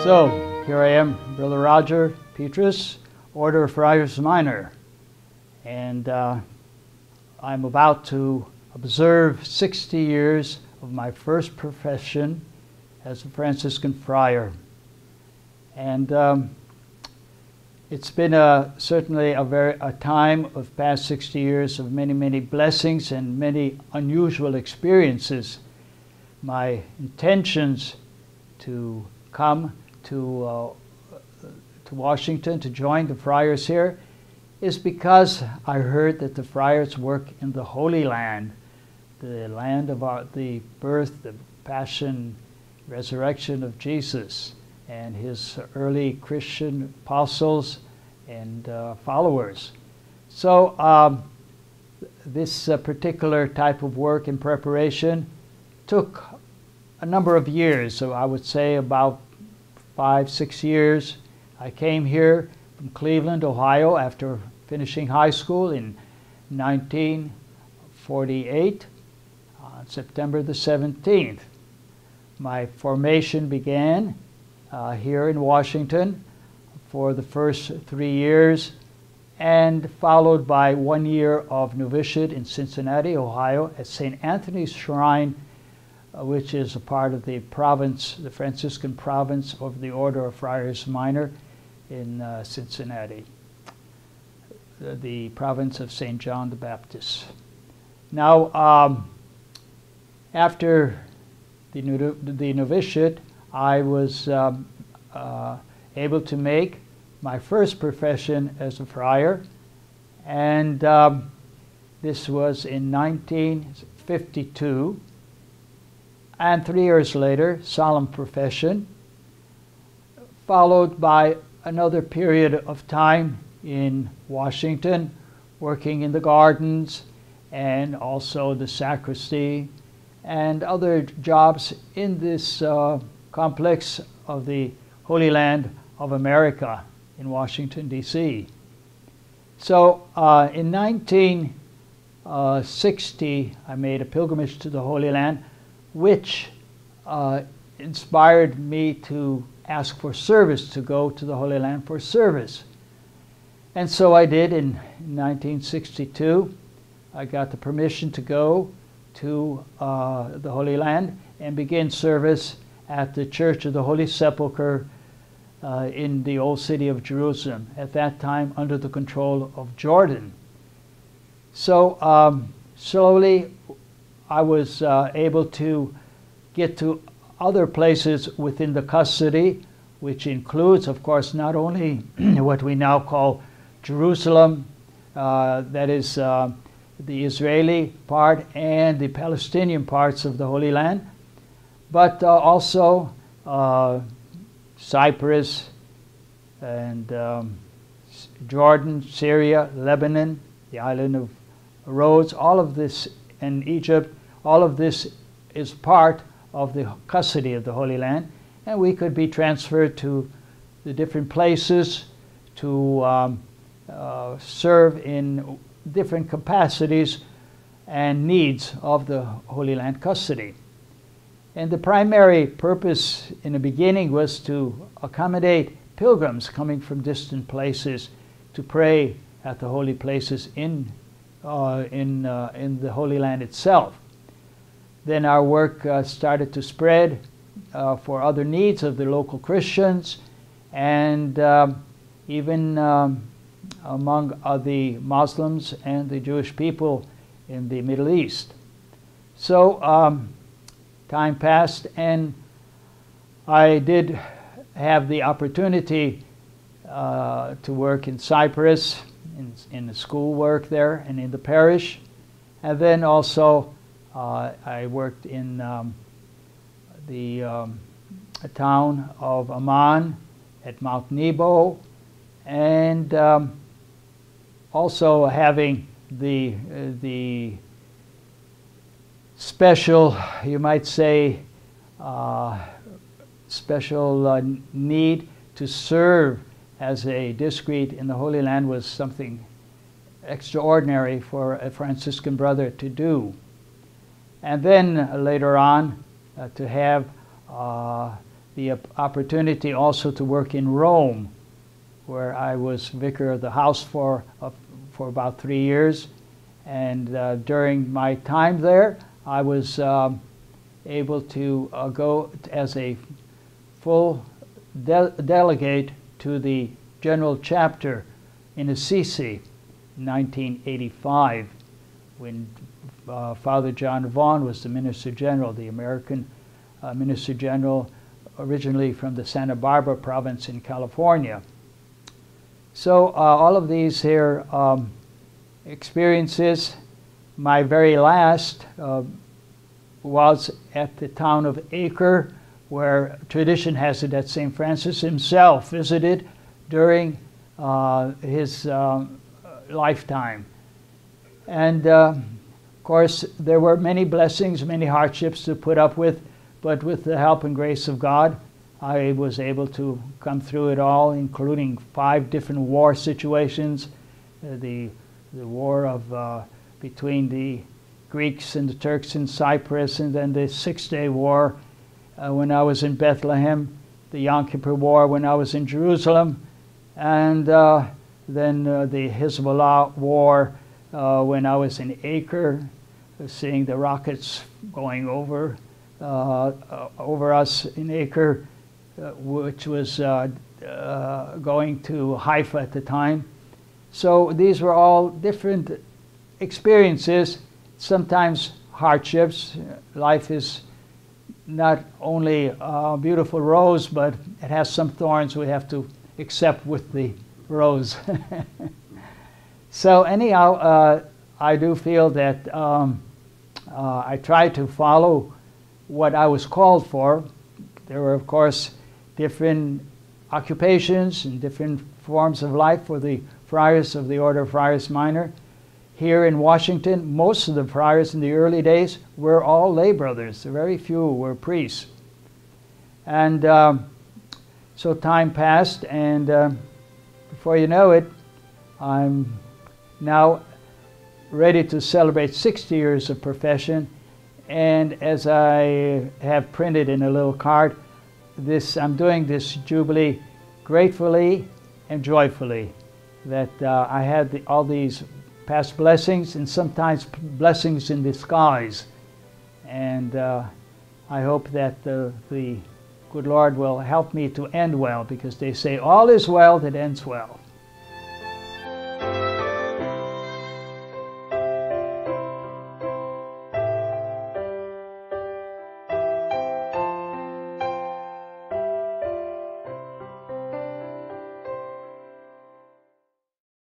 So, here I am, Brother Roger Petras, Order of Friars Minor, and I'm about to observe 60 years of my first profession as a Franciscan friar. And it's been certainly a time of past 60 years of many, many blessings and many unusual experiences. My intentions to come to Washington to join the Friars here is because I heard that the Friars work in the Holy Land, the land of the birth, the passion, resurrection of Jesus and his early Christian apostles and followers. So this particular type of work and preparation took a number of years, so I would say about 5-6 years. I came here from Cleveland, Ohio, after finishing high school in 1948 on September the 17th. My formation began here in Washington for the first 3 years, and followed by 1 year of novitiate in Cincinnati, Ohio, at St. Anthony's Shrine, which is a part of the province, the Franciscan province of the Order of Friars Minor in Cincinnati, the province of St. John the Baptist. Now, after the novitiate, I was able to make my first profession as a friar, and this was in 1952. And 3 years later, solemn profession, followed by another period of time in Washington, working in the gardens and also the sacristy and other jobs in this complex of the Holy Land of America in Washington, D.C. So in 1960, I made a pilgrimage to the Holy Land, which inspired me to ask for service, to go to the Holy Land for service. And so I did in 1962. I got the permission to go to the Holy Land and begin service at the Church of the Holy Sepulchre in the old city of Jerusalem, at that time under the control of Jordan. So slowly I was able to get to other places within the custody, which includes, of course, not only what we now call Jerusalem, that is the Israeli part and the Palestinian parts of the Holy Land, but also Cyprus and Jordan, Syria, Lebanon, the island of Rhodes, all of this, and Egypt. All of this is part of the custody of the Holy Land, and we could be transferred to the different places to serve in different capacities and needs of the Holy Land custody. And the primary purpose in the beginning was to accommodate pilgrims coming from distant places to pray at the holy places in the Holy Land itself. Then our work started to spread for other needs of the local Christians, and even among the Muslims and the Jewish people in the Middle East. So time passed, and I did have the opportunity to work in Cyprus, in the school work there and in the parish, and then also I worked in the town of Amman at Mount Nebo, and also having the special, you might say, special need to serve as a discreet in the Holy Land was something extraordinary for a Franciscan brother to do. And then later on to have the opportunity also to work in Rome, where I was vicar of the house for about 3 years. And during my time there, I was able to go as a full delegate to the General Chapter in Assisi in 1985, when Father John Vaughan was the Minister General, the American Minister General, originally from the Santa Barbara province in California. So all of these here experiences, my very last was at the town of Acre, where tradition has it that St. Francis himself visited during his lifetime. And of course, there were many blessings, many hardships to put up with, but with the help and grace of God, I was able to come through it all, including 5 different war situations, the war of between the Greeks and the Turks in Cyprus, and then the 6-day war when I was in Bethlehem, the Yom Kippur War when I was in Jerusalem, and then the Hezbollah war when I was in Acre, seeing the rockets going over us in Acre, which was going to Haifa at the time. So these were all different experiences, sometimes hardships. Life is not only a beautiful rose, but it has some thorns we have to accept with the rose. So anyhow, I do feel that I tried to follow what I was called for. There were, of course, different occupations and different forms of life for the friars of the Order of Friars Minor. Here in Washington, most of the friars in the early days were all lay brothers. Very few were priests. And so time passed, and before you know it, I'm now ready to celebrate 60 years of profession. And as I have printed in a little card, I'm doing this Jubilee gratefully and joyfully, that I had all these past blessings and sometimes blessings in disguise. And I hope that the good Lord will help me to end well, because they say all is well that ends well.